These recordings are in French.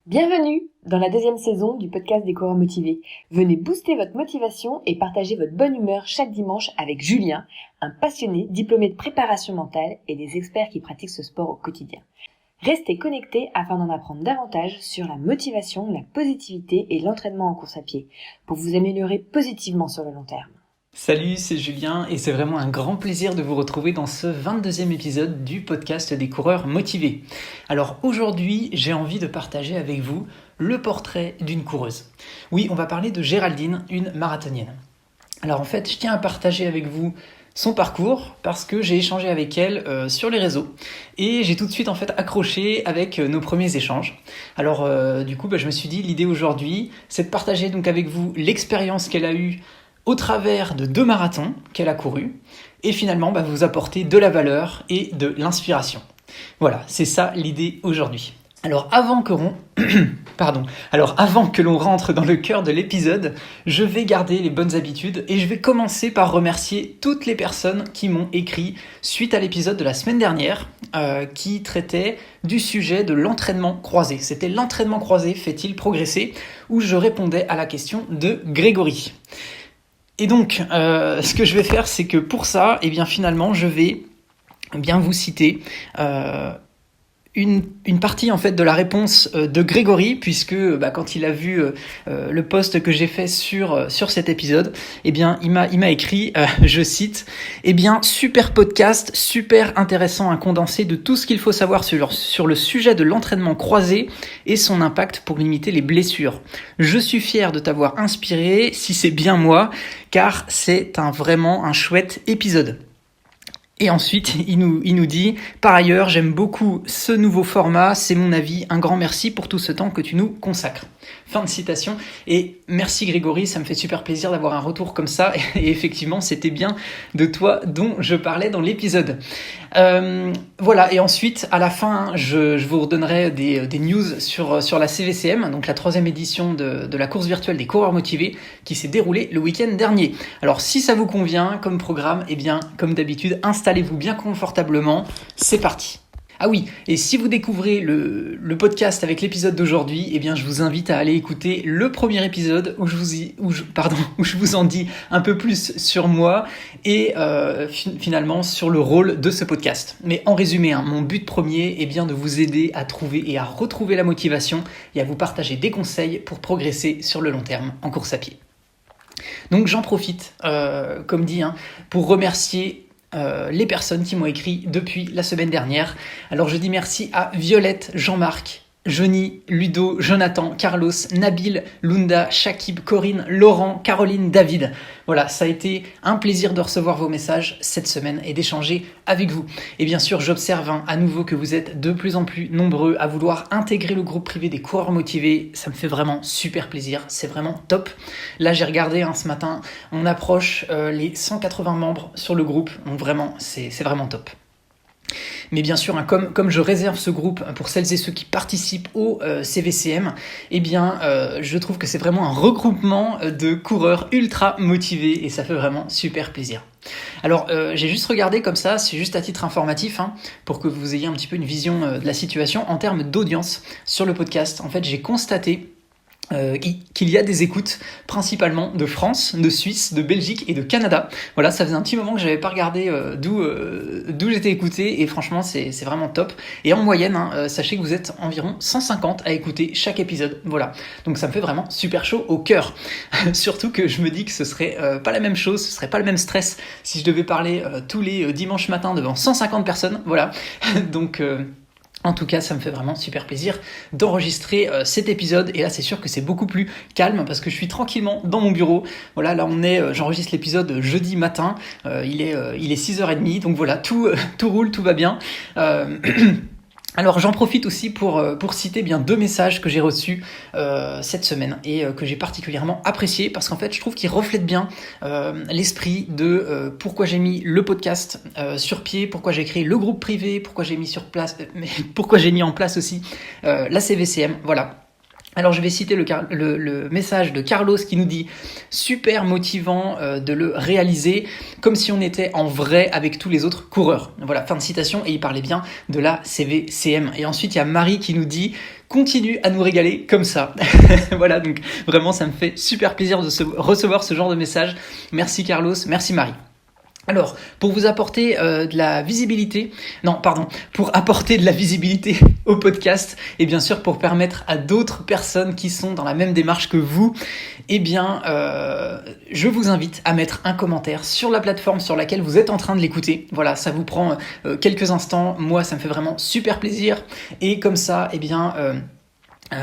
Bienvenue dans la deuxième saison du podcast des coureurs motivés. Venez booster votre motivation et partager votre bonne humeur chaque dimanche avec Julien, un passionné diplômé de préparation mentale et des experts qui pratiquent ce sport au quotidien. Restez connectés afin d'en apprendre davantage sur la motivation, la positivité et l'entraînement en course à pied pour vous améliorer positivement sur le long terme. Salut, c'est Julien et c'est vraiment un grand plaisir de vous retrouver dans ce 22e épisode du podcast des coureurs motivés. Alors aujourd'hui, j'ai envie de partager avec vous le portrait d'une coureuse. Oui, on va parler de Géraldine, une marathonienne. Alors en fait, je tiens à partager avec vous son parcours parce que j'ai échangé avec elle sur les réseaux et j'ai tout de suite en fait accroché avec nos premiers échanges. Alors je me suis dit l'idée aujourd'hui, c'est de partager donc avec vous l'expérience qu'elle a eue au travers de 2 marathons qu'elle a courus, et finalement vous apporter de la valeur et de l'inspiration. Voilà, c'est ça l'idée aujourd'hui. Alors avant que l'on rentre dans le cœur de l'épisode, je vais garder les bonnes habitudes et je vais commencer par remercier toutes les personnes qui m'ont écrit suite à l'épisode de la semaine dernière qui traitait du sujet de l'entraînement croisé. C'était l'entraînement croisé fait-il progresser, où je répondais à la question de Grégory. Et donc, ce que je vais faire, c'est que pour ça, finalement, je vais bien vous citer une partie en fait de la réponse de Grégory, puisque quand il a vu le post que j'ai fait sur cet épisode, il m'a écrit, je cite, super podcast, super intéressant, un condensé de tout ce qu'il faut savoir sur le sujet de l'entraînement croisé et son impact pour limiter les blessures. Je suis fier de t'avoir inspiré, si c'est bien moi, car c'est vraiment un chouette épisode. Et ensuite, il nous dit « Par ailleurs, j'aime beaucoup ce nouveau format, c'est mon avis, un grand merci pour tout ce temps que tu nous consacres. » Fin de citation. Et merci Grégory, ça me fait super plaisir d'avoir un retour comme ça. Et effectivement, c'était bien de toi dont je parlais dans l'épisode. Voilà, et ensuite, à la fin, je vous redonnerai des news sur la CVCM, donc la 3e édition de la course virtuelle des coureurs motivés, qui s'est déroulée le week-end dernier. Alors, si ça vous convient comme programme, comme d'habitude, installez-vous bien confortablement. C'est parti. Ah oui, et si vous découvrez le podcast avec l'épisode d'aujourd'hui, je vous invite à aller écouter le premier épisode où je vous en dis un peu plus sur moi et finalement sur le rôle de ce podcast. Mais en résumé, mon but premier est bien de vous aider à trouver et à retrouver la motivation et à vous partager des conseils pour progresser sur le long terme en course à pied. Donc j'en profite, comme dit, pour remercier les personnes qui m'ont écrit depuis la semaine dernière. Alors je dis merci à Violette, Jean-Marc, Johnny, Ludo, Jonathan, Carlos, Nabil, Lunda, Shakib, Corinne, Laurent, Caroline, David. Voilà, ça a été un plaisir de recevoir vos messages cette semaine et d'échanger avec vous. Et bien sûr, j'observe à nouveau que vous êtes de plus en plus nombreux à vouloir intégrer le groupe privé des coureurs motivés. Ça me fait vraiment super plaisir, c'est vraiment top. Là, j'ai regardé ce matin, on approche les 180 membres sur le groupe, donc vraiment, c'est vraiment top. Mais bien sûr, comme je réserve ce groupe pour celles et ceux qui participent au CVCM, je trouve que c'est vraiment un regroupement de coureurs ultra motivés et ça fait vraiment super plaisir. Alors, j'ai juste regardé comme ça, c'est juste à titre informatif, pour que vous ayez un petit peu une vision de la situation en termes d'audience sur le podcast. En fait, j'ai constaté qu'il y a des écoutes principalement de France, de Suisse, de Belgique et de Canada. Voilà, ça faisait un petit moment que j'avais pas regardé d'où j'étais écouté et franchement c'est vraiment top. Et en moyenne, sachez que vous êtes environ 150 à écouter chaque épisode. Voilà, donc ça me fait vraiment super chaud au cœur. Surtout que je me dis que ce serait pas la même chose, ce serait pas le même stress si je devais parler tous les dimanches matins devant 150 personnes. Voilà, donc en tout cas, ça me fait vraiment super plaisir d'enregistrer cet épisode. Et là, c'est sûr que c'est beaucoup plus calme parce que je suis tranquillement dans mon bureau. Voilà, là, j'enregistre l'épisode jeudi matin. Il est 6h30. Donc voilà, tout roule, tout va bien. Alors j'en profite aussi pour citer 2 messages que j'ai reçus cette semaine et que j'ai particulièrement appréciés parce qu'en fait je trouve qu'ils reflètent bien l'esprit de pourquoi j'ai mis le podcast sur pied, pourquoi j'ai créé le groupe privé, pourquoi j'ai mis en place aussi la CVCM, voilà. Alors je vais citer le message de Carlos qui nous dit « Super motivant de le réaliser, comme si on était en vrai avec tous les autres coureurs. » Voilà, fin de citation, et il parlait bien de la CVCM. Et ensuite il y a Marie qui nous dit continue à nous régaler comme ça. Voilà, donc vraiment ça me fait super plaisir de recevoir ce genre de message. Merci Carlos, merci Marie. Alors, pour vous apporter pour apporter de la visibilité au podcast, et bien sûr pour permettre à d'autres personnes qui sont dans la même démarche que vous, je vous invite à mettre un commentaire sur la plateforme sur laquelle vous êtes en train de l'écouter. Voilà, ça vous prend quelques instants. Moi, ça me fait vraiment super plaisir. Et comme ça,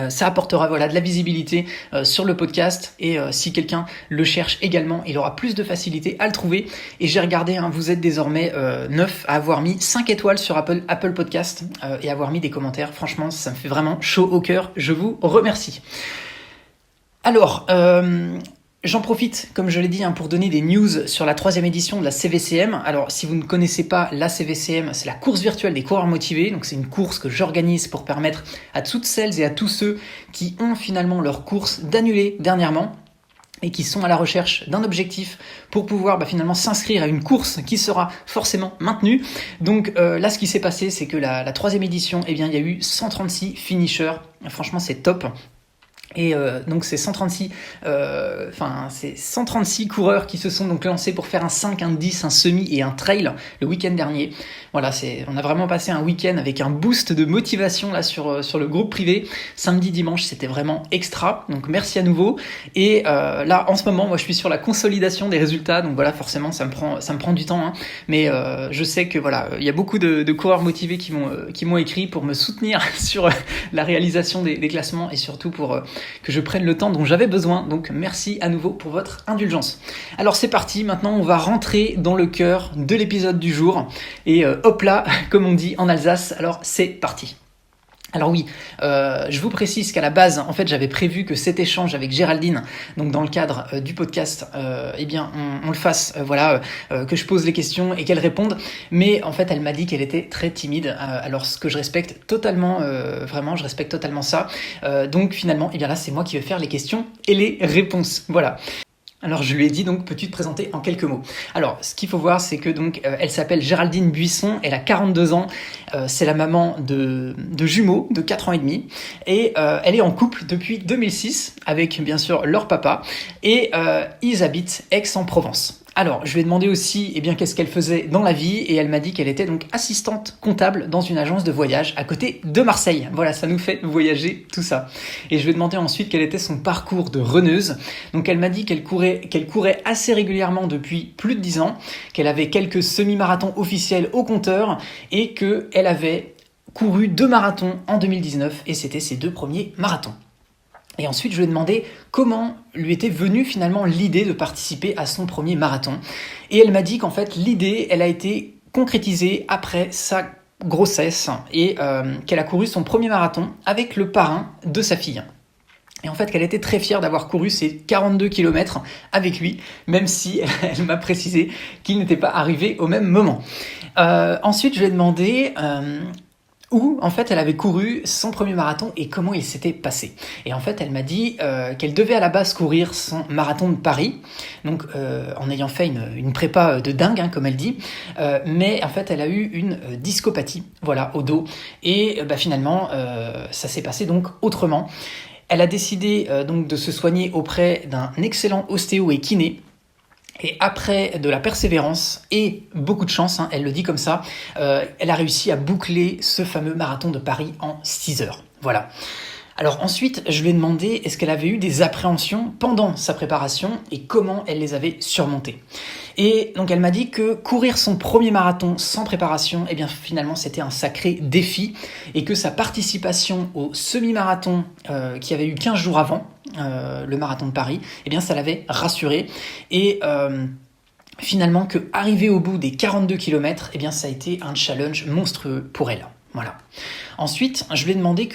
ça apportera de la visibilité sur le podcast et si quelqu'un le cherche également, il aura plus de facilité à le trouver. Et j'ai regardé, vous êtes désormais 9 à avoir mis 5 étoiles sur Apple Podcast et avoir mis des commentaires. Franchement, ça me fait vraiment chaud au cœur. Je vous remercie. Alors, j'en profite, comme je l'ai dit, pour donner des news sur la 3e édition de la CVCM. Alors, si vous ne connaissez pas la CVCM, c'est la course virtuelle des coureurs motivés. Donc, c'est une course que j'organise pour permettre à toutes celles et à tous ceux qui ont finalement leur course d'annuler dernièrement et qui sont à la recherche d'un objectif pour pouvoir finalement s'inscrire à une course qui sera forcément maintenue. Donc là, ce qui s'est passé, c'est que la 3e édition, il y a eu 136 finishers. Franchement, c'est top. Et donc c'est 136 coureurs qui se sont donc lancés pour faire un 5, un 10, un semi et un trail le week-end dernier. Voilà, on a vraiment passé un week-end avec un boost de motivation là sur le groupe privé. Samedi, dimanche, c'était vraiment extra. Donc merci à nouveau. Et là, en ce moment, moi, je suis sur la consolidation des résultats. Donc voilà, forcément, ça me prend du temps. Mais je sais que il y a beaucoup de coureurs motivés qui m'ont écrit pour me soutenir sur la réalisation des classements et surtout pour que je prenne le temps dont j'avais besoin. Donc merci à nouveau pour votre indulgence. Alors c'est parti, maintenant on va rentrer dans le cœur de l'épisode du jour. Et hop là, comme on dit en Alsace, alors c'est parti. Alors oui, je vous précise qu'à la base, en fait, j'avais prévu que cet échange avec Géraldine, donc dans le cadre du podcast, on le fasse, que je pose les questions et qu'elle réponde. Mais en fait, elle m'a dit qu'elle était très timide. Alors, ce que je respecte totalement, vraiment, je respecte totalement ça. Donc finalement, là, c'est moi qui vais faire les questions et les réponses. Voilà. Alors je lui ai dit donc, peux-tu te présenter en quelques mots? Alors ce qu'il faut voir, c'est que donc elle s'appelle Géraldine Buisson, elle a 42 ans, c'est la maman de jumeaux de 4 ans et demi et elle est en couple depuis 2006 avec bien sûr leur papa et ils habitent Aix-en-Provence. Alors, je lui ai demandé aussi qu'est-ce qu'elle faisait dans la vie et elle m'a dit qu'elle était donc assistante comptable dans une agence de voyage à côté de Marseille. Voilà, ça nous fait voyager tout ça. Et je lui ai demandé ensuite quel était son parcours de runneuse. Donc elle m'a dit qu'elle courait assez régulièrement depuis plus de 10 ans, qu'elle avait quelques semi-marathons officiels au compteur et qu'elle avait couru 2 marathons en 2019 et c'était ses 2 premiers marathons. Et ensuite, je lui ai demandé comment lui était venue finalement l'idée de participer à son premier marathon. Et elle m'a dit qu'en fait, l'idée, elle a été concrétisée après sa grossesse et qu'elle a couru son premier marathon avec le parrain de sa fille. Et en fait, qu'elle était très fière d'avoir couru ces 42 km avec lui, même si elle m'a précisé qu'il n'était pas arrivé au même moment. Ensuite, je lui ai demandé où en fait elle avait couru son premier marathon et comment il s'était passé. Et en fait elle m'a dit qu'elle devait à la base courir son marathon de Paris, donc en ayant fait une prépa de dingue comme elle dit, mais en fait elle a eu une discopathie au dos et finalement ça s'est passé donc autrement. Elle a décidé donc de se soigner auprès d'un excellent ostéo et kiné. Et après de la persévérance et beaucoup de chance, elle le dit comme ça, elle a réussi à boucler ce fameux marathon de Paris en 6 heures. Voilà. Alors ensuite, je lui ai demandé est-ce qu'elle avait eu des appréhensions pendant sa préparation et comment elle les avait surmontées. Et donc elle m'a dit que courir son premier marathon sans préparation, finalement c'était un sacré défi et que sa participation au semi-marathon qui avait eu 15 jours avant, le marathon de Paris, ça l'avait rassurée et finalement que arriver au bout des 42 km, ça a été un challenge monstrueux pour elle. Voilà. Ensuite, je lui ai demandé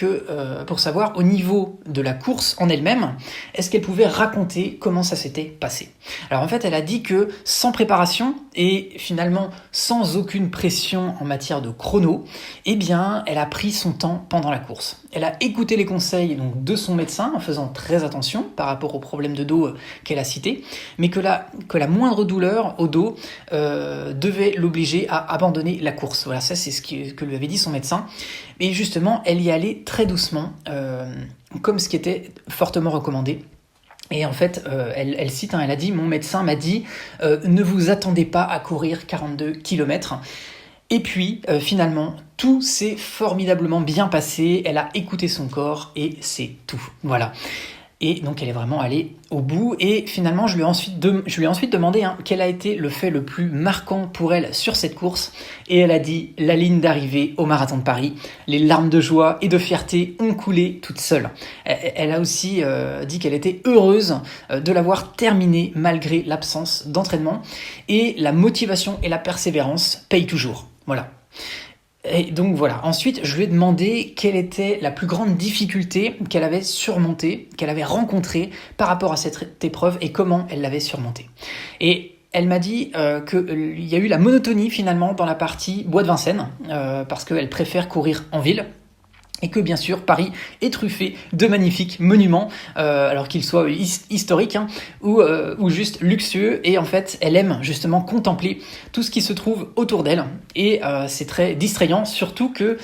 pour savoir au niveau de la course en elle-même, est-ce qu'elle pouvait raconter comment ça s'était passé. Alors en fait, elle a dit que sans préparation et finalement sans aucune pression en matière de chrono, elle a pris son temps pendant la course. Elle a écouté les conseils donc, de son médecin en faisant très attention par rapport aux problèmes de dos qu'elle a cités, mais que la moindre douleur au dos devait l'obliger à abandonner la course. Voilà, ça c'est ce que lui avait dit son médecin. Et justement, elle y allait très doucement, comme ce qui était fortement recommandé. Et en fait, elle cite, elle a dit « Mon médecin m'a dit ne vous attendez pas à courir 42 km ». Et puis, finalement, tout s'est formidablement bien passé. Elle a écouté son corps et c'est tout. Voilà. Et donc, elle est vraiment allée au bout. Et finalement, je lui ai ensuite demandé quel a été le fait le plus marquant pour elle sur cette course. Et elle a dit la ligne d'arrivée au Marathon de Paris. Les larmes de joie et de fierté ont coulé toute seule. Elle a aussi dit qu'elle était heureuse de l'avoir terminé malgré l'absence d'entraînement. Et la motivation et la persévérance payent toujours. Voilà. Et donc voilà, ensuite je lui ai demandé quelle était la plus grande difficulté qu'elle avait surmontée, qu'elle avait rencontrée par rapport à cette épreuve et comment elle l'avait surmontée. Et elle m'a dit qu'il y a eu la monotonie finalement dans la partie Bois de Vincennes, parce qu'elle préfère courir en ville. Et que bien sûr Paris est truffé de magnifiques monuments, alors qu'ils soient historiques ou juste luxueux. Et en fait, elle aime justement contempler tout ce qui se trouve autour d'elle. Et c'est très distrayant, surtout que,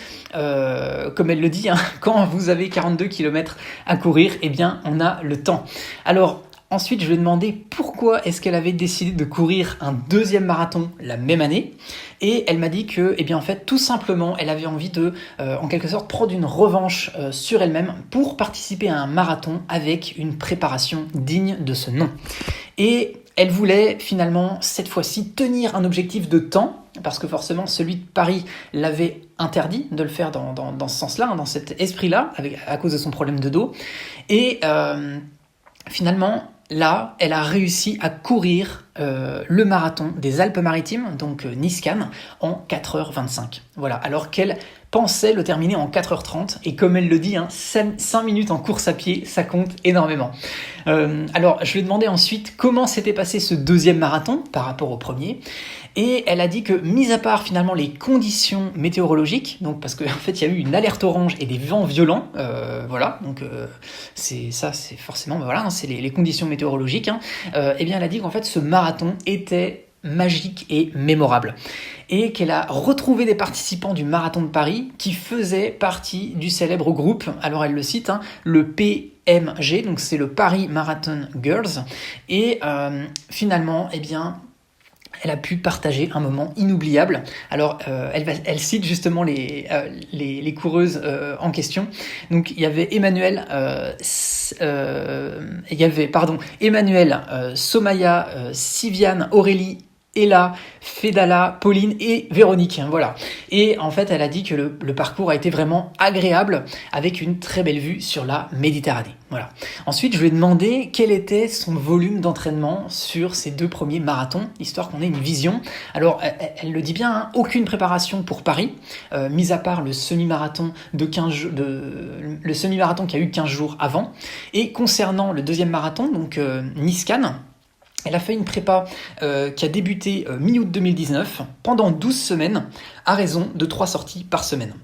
comme elle le dit, quand vous avez 42 km à courir, eh bien on a le temps. Alors ensuite, je lui ai demandé pourquoi est-ce qu'elle avait décidé de courir un deuxième marathon la même année. Et elle m'a dit que, en fait, tout simplement, elle avait envie de, en quelque sorte, prendre une revanche sur elle-même pour participer à un marathon avec une préparation digne de ce nom. Et elle voulait finalement, cette fois-ci, tenir un objectif de temps, parce que forcément, celui de Paris l'avait interdit de le faire dans ce sens-là, dans cet esprit-là, à cause de son problème de dos. Et finalement, là, elle a réussi à courir le marathon des Alpes-Maritimes, donc Nice-Cannes, en 4h25. Voilà, alors qu'elle pensait le terminer en 4h30, et comme elle le dit, 5 minutes en course à pied, ça compte énormément. Alors, je lui ai demandé ensuite comment s'était passé ce deuxième marathon par rapport au premier, et elle a dit que, mis à part finalement les conditions météorologiques, donc parce qu'en fait il y a eu une alerte orange et des vents violents, voilà, donc c'est forcément, voilà, c'est les conditions météorologiques, et bien elle a dit qu'en fait ce marathon était magique et mémorable. Et qu'elle a retrouvé des participants du Marathon de Paris qui faisaient partie du célèbre groupe, alors elle le cite, le PMG, donc c'est le Paris Marathon Girls, et finalement, elle a pu partager un moment inoubliable. Alors, elle cite justement les coureuses en question. Donc, il y avait Emmanuel, Somaya, Siviane, Aurélie, Ella, Fedala, Pauline et Véronique, voilà. Et en fait, elle a dit que le parcours a été vraiment agréable, avec une très belle vue sur la Méditerranée, voilà. Ensuite, je lui ai demandé quel était son volume d'entraînement sur ces 2 premiers marathons, histoire qu'on ait une vision. Alors, elle le dit bien, aucune préparation pour Paris, mis à part le semi-marathon le semi-marathon qui a eu 15 jours avant. Et concernant le deuxième marathon, donc Nice-Cannes, elle a fait une prépa qui a débuté mi-août 2019 pendant 12 semaines à raison de 3 sorties par semaine.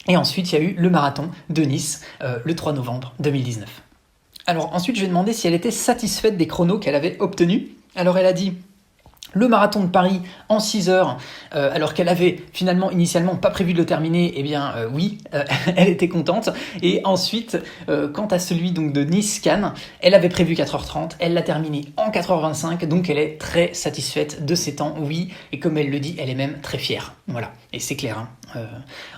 Et ensuite, il y a eu le marathon de Nice le 3 novembre 2019. Alors ensuite, je lui ai demandé si elle était satisfaite des chronos qu'elle avait obtenus. Alors elle a dit le marathon de Paris en 6 heures, alors qu'elle avait finalement initialement pas prévu de le terminer, oui, elle était contente. Et ensuite, quant à celui donc de Nice-Cannes, elle avait prévu 4h30, elle l'a terminé en 4h25, donc elle est très satisfaite de ses temps, oui, et comme elle le dit, elle est même très fière. Voilà, et c'est clair.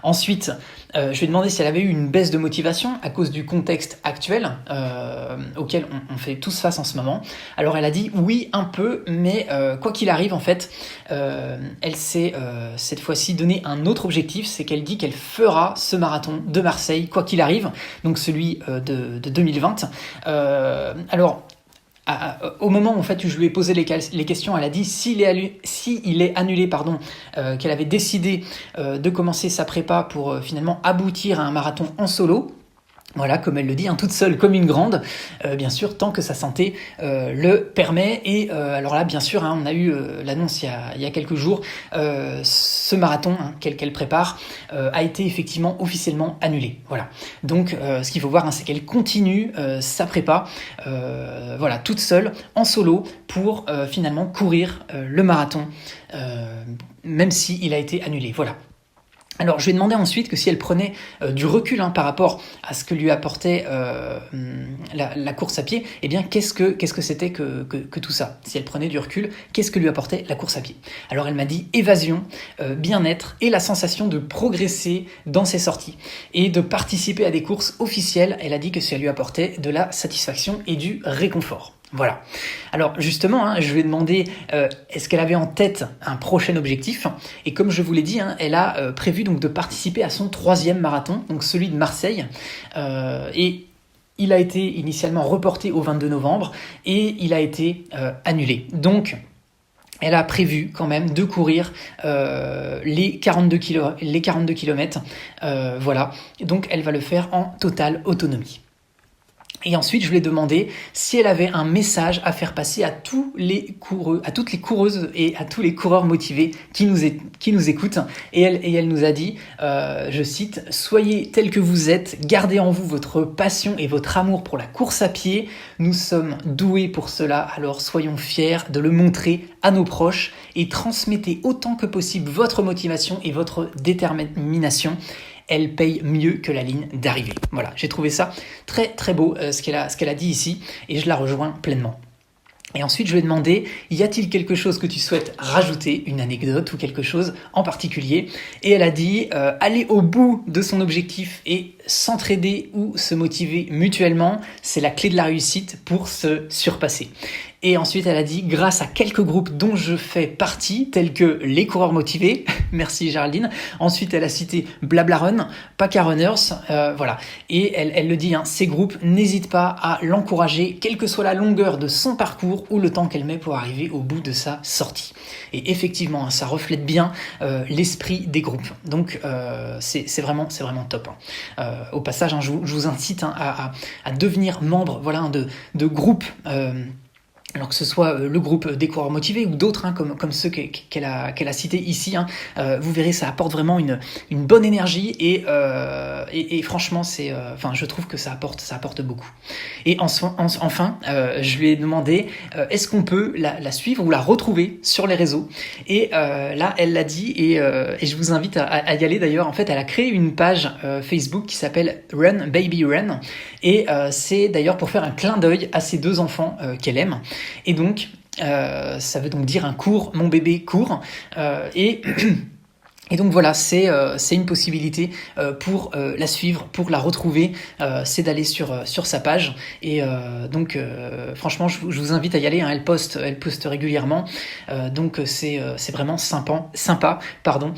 Ensuite, je lui ai demandé si elle avait eu une baisse de motivation à cause du contexte actuel auquel on fait tous face en ce moment. Alors elle a dit oui, un peu, mais quoi qu'il arrive, en fait, elle s'est cette fois-ci donné un autre objectif, c'est qu'elle dit qu'elle fera ce marathon de Marseille, quoi qu'il arrive, donc celui de 2020. Alors, au moment en fait où je lui ai posé les questions, elle a dit s'il est annulé, qu'elle avait décidé de commencer sa prépa pour finalement aboutir à un marathon en solo. Voilà, comme elle le dit, toute seule comme une grande, bien sûr, tant que sa santé le permet. Et alors là, bien sûr, on a eu l'annonce il y a quelques jours, ce marathon qu'elle prépare a été effectivement officiellement annulé. Voilà. Donc, ce qu'il faut voir, c'est qu'elle continue sa prépa, voilà, toute seule, en solo, pour finalement courir le marathon, même s'il a été annulé. Voilà. Alors je lui ai demandé ensuite que si elle prenait du recul par rapport à ce que lui apportait la course à pied, eh bien qu'est-ce que c'était que tout ça? Si elle prenait du recul, qu'est-ce que lui apportait la course à pied? Alors elle m'a dit évasion, bien-être et la sensation de progresser dans ses sorties et de participer à des courses officielles. Elle a dit que ça lui apportait de la satisfaction et du réconfort. Voilà. Alors justement, je lui ai demandé est-ce qu'elle avait en tête un prochain objectif, et comme je vous l'ai dit, elle a prévu donc de participer à son 3e marathon, donc celui de Marseille, et il a été initialement reporté au 22 novembre et il a été annulé. Donc elle a prévu quand même de courir les 42 km, voilà. Donc elle va le faire en totale autonomie. Et ensuite, je lui ai demandé si elle avait un message à faire passer à toutes les coureuses et à tous les coureurs motivés qui nous écoutent. Et elle nous a dit, je cite, « Soyez tels que vous êtes, gardez en vous votre passion et votre amour pour la course à pied. Nous sommes doués pour cela, alors soyons fiers de le montrer à nos proches et transmettez autant que possible votre motivation et votre détermination. Elle paye mieux que la ligne d'arrivée. » Voilà, j'ai trouvé ça très très beau ce qu'elle a dit ici et je la rejoins pleinement. Et ensuite, je lui ai demandé, y a-t-il quelque chose que tu souhaites rajouter, une anecdote ou quelque chose en particulier? Et elle a dit, aller au bout de son objectif et s'entraider ou se motiver mutuellement, c'est la clé de la réussite pour se surpasser. Et ensuite, elle a dit, grâce à quelques groupes dont je fais partie, tels que les coureurs motivés, merci Géraldine. Ensuite, elle a cité Blablarun, Paca Runners, voilà. Et elle le dit, ces groupes n'hésitent pas à l'encourager, quelle que soit la longueur de son parcours ou le temps qu'elle met pour arriver au bout de sa sortie. Et effectivement, ça reflète bien l'esprit des groupes. Donc, c'est vraiment top. Au passage, je vous incite à devenir membre, voilà, de groupes. Alors que ce soit le groupe des coureurs motivés ou d'autres comme ceux qu'elle a cités ici, vous verrez, ça apporte vraiment une bonne énergie et franchement, je trouve que ça apporte beaucoup. Et enfin, je lui ai demandé est-ce qu'on peut la suivre ou la retrouver sur les réseaux. Et là, elle l'a dit et je vous invite à y aller d'ailleurs. En fait, elle a créé une page Facebook qui s'appelle Run Baby Run et c'est d'ailleurs pour faire un clin d'œil à ses 2 enfants qu'elle aime. Et donc, ça veut donc dire un cours, mon bébé court. Et donc voilà, c'est une possibilité pour la suivre, pour la retrouver, c'est d'aller sur sa page. Et donc franchement, je vous invite à y aller. Elle poste régulièrement, donc c'est vraiment sympa, pardon.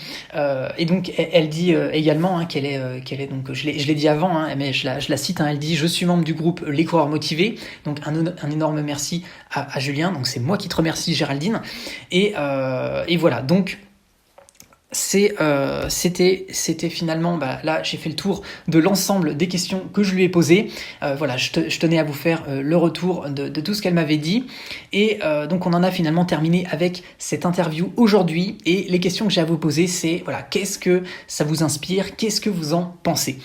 Et donc elle dit également qu'elle est donc je l'ai dit avant, mais je la cite. Elle dit, je suis membre du groupe Les Coureurs Motivés. Donc un énorme merci à Julien. Donc c'est moi qui te remercie, Géraldine. Et voilà. Donc c'était finalement, là j'ai fait le tour de l'ensemble des questions que je lui ai posées. Voilà, je tenais à vous faire le retour de tout ce qu'elle m'avait dit. Et donc on en a finalement terminé avec cette interview aujourd'hui. Et les questions que j'ai à vous poser, c'est voilà, qu'est-ce que ça vous inspire? Qu'est-ce que vous en pensez?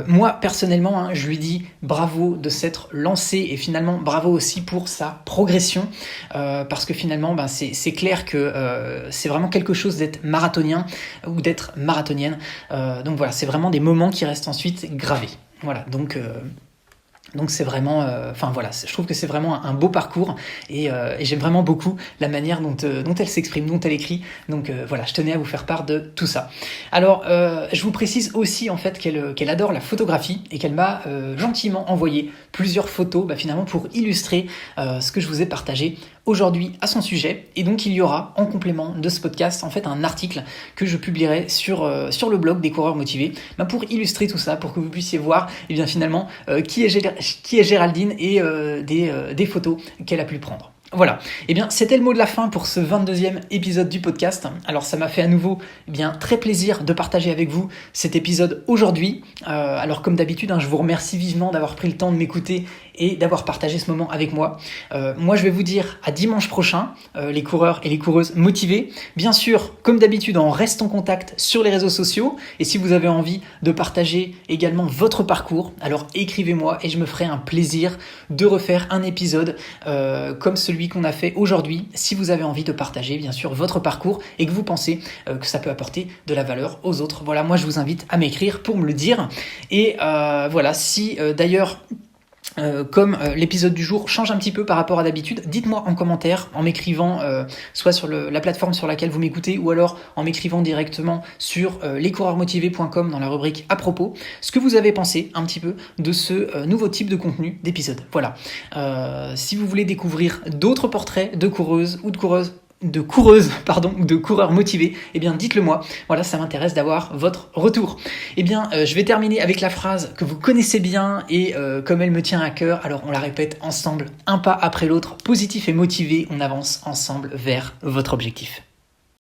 Moi personnellement, je lui dis bravo de s'être lancé et finalement bravo aussi pour sa progression, parce que finalement c'est clair que c'est vraiment quelque chose d'être marathonien ou d'être marathonienne. Donc voilà, c'est vraiment des moments qui restent ensuite gravés. Voilà, donc c'est vraiment, je trouve que c'est vraiment un beau parcours et j'aime vraiment beaucoup la manière dont elle s'exprime, dont elle écrit. Donc voilà, je tenais à vous faire part de tout ça. Alors, je vous précise aussi en fait qu'elle adore la photographie et qu'elle m'a gentiment envoyé plusieurs photos, finalement pour illustrer ce que je vous ai partagé aujourd'hui à son sujet. Et donc il y aura en complément de ce podcast en fait un article que je publierai sur le blog des coureurs motivés, pour illustrer tout ça, pour que vous puissiez voir finalement qui est Géraldine et des photos qu'elle a pu prendre. Voilà, c'était le mot de la fin pour ce 22e épisode du podcast. Alors ça m'a fait à nouveau très plaisir de partager avec vous cet épisode aujourd'hui. Alors comme d'habitude, je vous remercie vivement d'avoir pris le temps de m'écouter et d'avoir partagé ce moment avec moi. Moi je vais vous dire à dimanche prochain, les coureurs et les coureuses motivés. Bien sûr, comme d'habitude, on reste en contact sur les réseaux sociaux. Et si vous avez envie de partager également votre parcours, alors écrivez-moi et je me ferai un plaisir de refaire un épisode comme celui celui qu'on a fait aujourd'hui, si vous avez envie de partager bien sûr votre parcours et que vous pensez que ça peut apporter de la valeur aux autres. Voilà, moi je vous invite à m'écrire pour me le dire. Et voilà, si d'ailleurs comme l'épisode du jour change un petit peu par rapport à d'habitude, dites-moi en commentaire en m'écrivant soit sur la plateforme sur laquelle vous m'écoutez ou alors en m'écrivant directement sur lescoureursmotivés.com dans la rubrique à propos, ce que vous avez pensé un petit peu de ce nouveau type de contenu d'épisode. Voilà. Si vous voulez découvrir d'autres portraits de coureuses ou de coureurs motivés, eh bien dites-le moi. Voilà, ça m'intéresse d'avoir votre retour. Eh bien, je vais terminer avec la phrase que vous connaissez bien et comme elle me tient à cœur, alors on la répète ensemble, un pas après l'autre, positif et motivé, on avance ensemble vers votre objectif.